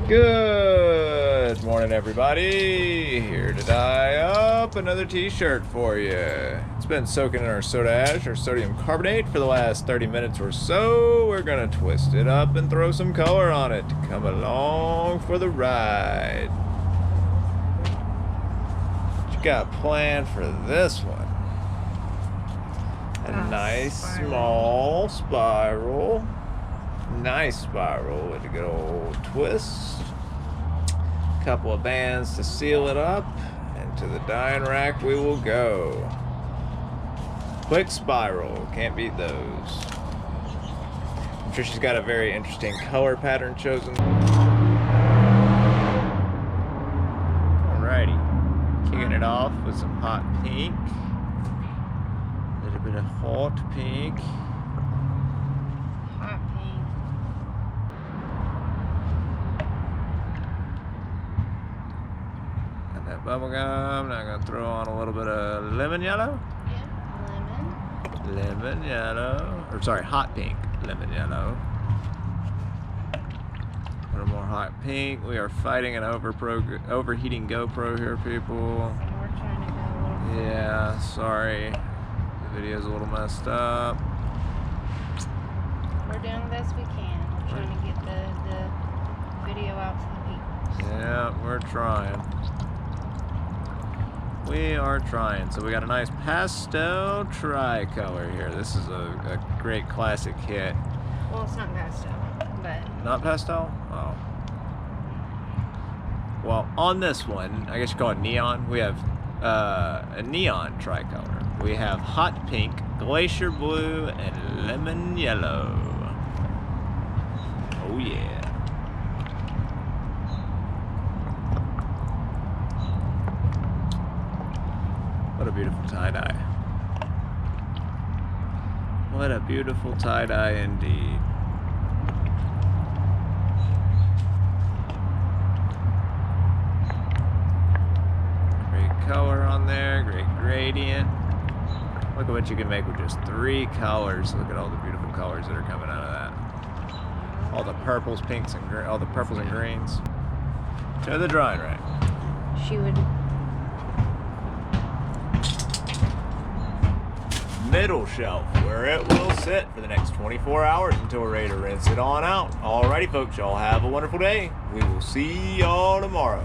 Good morning, everybody. Here to dye up another t-shirt for you. It's been soaking in our soda ash or sodium carbonate for the last 30 minutes or so. We're gonna twist it up and throw some color on it. Come along for the ride. What you got planned for this one? A nice small spiral. Nice spiral with a good old twist. Couple of bands to seal it up, and to the dyeing rack we will go. Quick spiral, can't beat those. I'm sure she's got a very interesting color pattern chosen. Alrighty, kicking it off with some hot pink. A little bit of hot pink. Bubblegum. Now I'm gonna throw on a little bit of lemon yellow. Yeah, lemon. Lemon yellow. Or sorry, hot pink. Lemon yellow. A little more hot pink. We are fighting an overheating GoPro here, people. We're trying to go a little. Yeah, sorry. The video's a little messed up. We're doing the best we can. We're trying to get the video out to the people. Yeah, we're trying. We are trying. So we got a nice pastel tricolor here. This is a great classic hit. Well, it's not pastel, but... Not pastel? Oh. Well, on this one, I guess you call it neon, we have a neon tricolor. We have hot pink, glacier blue, and lemon yellow. Oh yeah. What a beautiful tie-dye. What a beautiful tie-dye indeed. Great color on there, great gradient. Look at what you can make with just 3 colors. Look at all the beautiful colors that are coming out of that. All the purples, pinks, and all the purples and greens. To the drying rack. She would... Middle shelf, where it will sit for the next 24 hours until we're ready to rinse it on out. Alrighty folks, y'all have a wonderful day. We will see y'all tomorrow.